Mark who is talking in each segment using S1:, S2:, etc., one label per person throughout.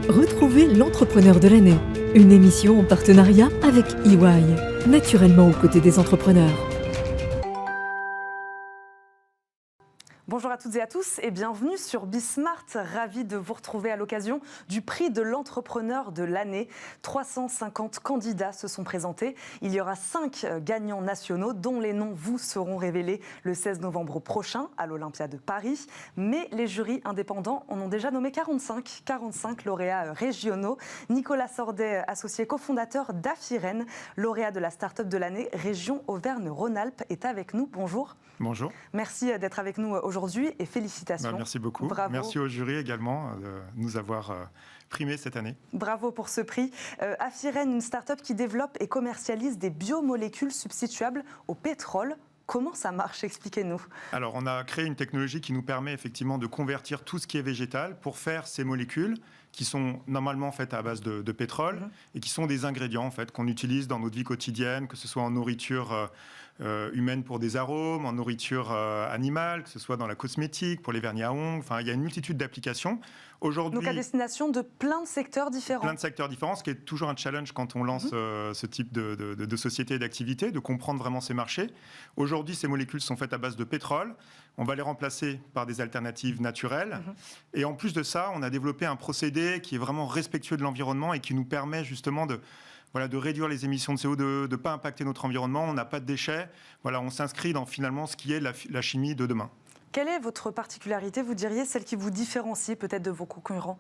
S1: Retrouvez l'entrepreneur de l'année, une émission en partenariat avec EY, naturellement aux côtés des entrepreneurs.
S2: Bonjour à toutes et à tous et bienvenue sur Bismart. Ravi de vous retrouver à l'occasion du prix de l'entrepreneur de l'année. 350 candidats se sont présentés. Il y aura 5 gagnants nationaux dont les noms vous seront révélés le 16 novembre prochain à l'Olympia de Paris. Mais les jurys indépendants en ont déjà nommé 45 lauréats régionaux. Nicolas Sordet, associé cofondateur d'Afiren, lauréat de la start-up de l'année région Auvergne-Rhône-Alpes, est avec nous. Bonjour.
S3: Bonjour.
S2: Merci d'être avec nous aujourd'hui et félicitations.
S3: Merci beaucoup.
S2: Bravo.
S3: Merci au jury également de nous avoir primés cette année.
S2: Bravo pour ce prix. Afiren, une start-up qui développe et commercialise des biomolécules substituables au pétrole. Comment ça marche? Expliquez-nous.
S3: Alors, on a créé une technologie qui nous permet effectivement de convertir tout ce qui est végétal pour faire ces molécules qui sont normalement faites à base de pétrole et qui sont des ingrédients en fait, qu'on utilise dans notre vie quotidienne, que ce soit en nourriture humaine pour des arômes, en nourriture animale, que ce soit dans la cosmétique, pour les vernis à ongles. Enfin, il y a une multitude d'applications. Aujourd'hui,
S2: donc à destination de plein de secteurs différents.
S3: Plein de secteurs différents, ce qui est toujours un challenge quand on lance ce type de société et d'activité, de comprendre vraiment ces marchés. Aujourd'hui, ces molécules sont faites à base de pétrole. On va les remplacer par des alternatives naturelles. Et en plus de ça, on a développé un procédé qui est vraiment respectueux de l'environnement et qui nous permet justement de réduire les émissions de CO2, de ne pas impacter notre environnement. On n'a pas de déchets. Voilà, on s'inscrit dans finalement ce qui est la chimie de demain.
S2: Quelle est votre particularité, vous diriez, celle qui vous différencie peut-être de vos concurrents,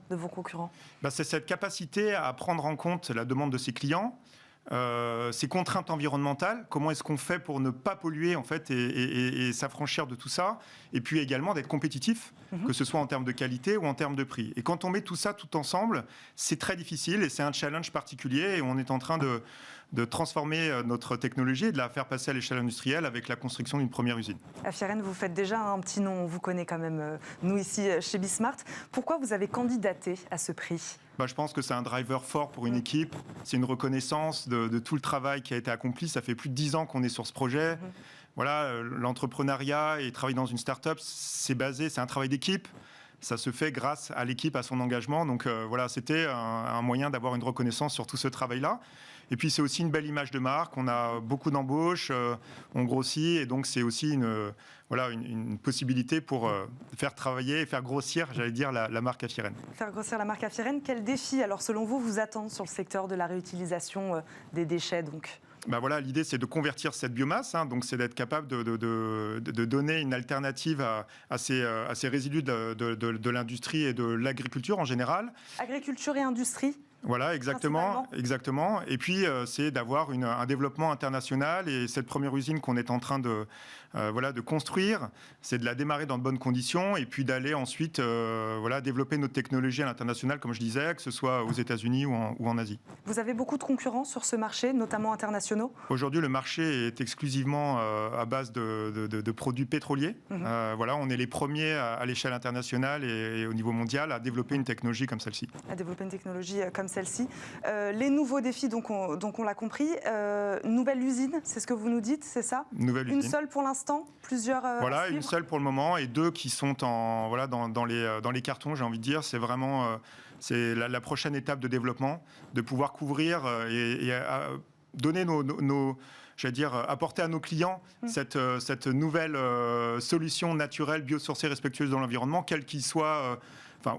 S3: C'est cette capacité à prendre en compte la demande de ses clients, ces contraintes environnementales, comment est-ce qu'on fait pour ne pas polluer en fait et s'affranchir de tout ça, et puis également d'être compétitif, que ce soit en termes de qualité ou en termes de prix. Et quand on met tout ça tout ensemble, c'est très difficile et c'est un challenge particulier et on est en train de transformer notre technologie et de la faire passer à l'échelle industrielle avec la construction d'une première usine.
S2: Afiren, vous faites déjà un petit nom, on vous connaît quand même, nous ici chez Bismart. Pourquoi vous avez candidaté à ce prix ?
S3: Je pense que c'est un driver fort pour une équipe. C'est une reconnaissance de tout le travail qui a été accompli. Ça fait plus de 10 ans qu'on est sur ce projet. Voilà, l'entrepreneuriat et travailler dans une start-up, c'est un travail d'équipe. Ça se fait grâce à l'équipe, à son engagement. Donc voilà, c'était un moyen d'avoir une reconnaissance sur tout ce travail-là. Et puis c'est aussi une belle image de marque. On a beaucoup d'embauches, on grossit, et donc c'est aussi une possibilité pour faire travailler et faire grossir, j'allais dire, la marque Afiren.
S2: Faire grossir la marque Afiren. Quel défi, alors selon vous attend sur le secteur de la réutilisation des déchets donc ?
S3: L'idée, c'est de convertir cette biomasse, donc c'est d'être capable de donner une alternative à ces résidus de l'industrie et de l'agriculture en général.
S2: Agriculture et industrie.
S3: Voilà, exactement. Et puis, c'est d'avoir un développement international. Et cette première usine qu'on est en train de construire, c'est de la démarrer dans de bonnes conditions et puis d'aller ensuite développer notre technologie à l'international, comme je disais, que ce soit aux États-Unis ou en Asie.
S2: Vous avez beaucoup de concurrents sur ce marché, notamment internationaux ?
S3: Aujourd'hui, le marché est exclusivement à base de produits pétroliers. On est les premiers à l'échelle internationale et au niveau mondial à développer une technologie comme celle-ci.
S2: Celle-ci. Les nouveaux défis, donc on l'a compris. Nouvelle usine, c'est ce que vous nous dites, c'est ça ? Une seule pour l'instant, plusieurs.
S3: Une seule pour le moment et 2 qui sont dans les cartons, j'ai envie de dire. C'est vraiment c'est la prochaine étape de développement, de pouvoir couvrir et donner apporter à nos clients cette nouvelle solution naturelle, biosourcée, respectueuse de l'environnement, quel qu'il soit.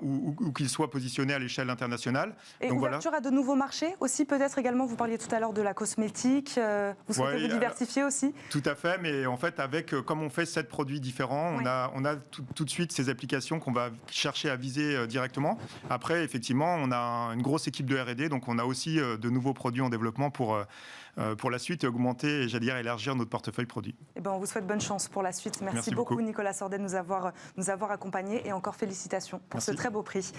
S3: Ou qu'il soit positionné à l'échelle internationale.
S2: Et donc, ouverture à de nouveaux marchés aussi, peut-être également, vous parliez tout à l'heure de la cosmétique, vous souhaitez vous diversifier aussi ?
S3: Tout à fait, mais en fait, comme on fait 7 produits différents, on a tout de suite ces applications qu'on va chercher à viser directement. Après, effectivement, on a une grosse équipe de R&D, donc on a aussi de nouveaux produits en développement pour la suite et augmenter et élargir notre portefeuille produit.
S2: On vous souhaite bonne chance pour la suite. Merci beaucoup Nicolas Sordet de nous avoir accompagnés et encore félicitations pour ce très beau prix.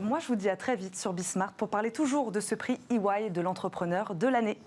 S2: Moi je vous dis à très vite sur Bismart pour parler toujours de ce prix EY de l'entrepreneur de l'année.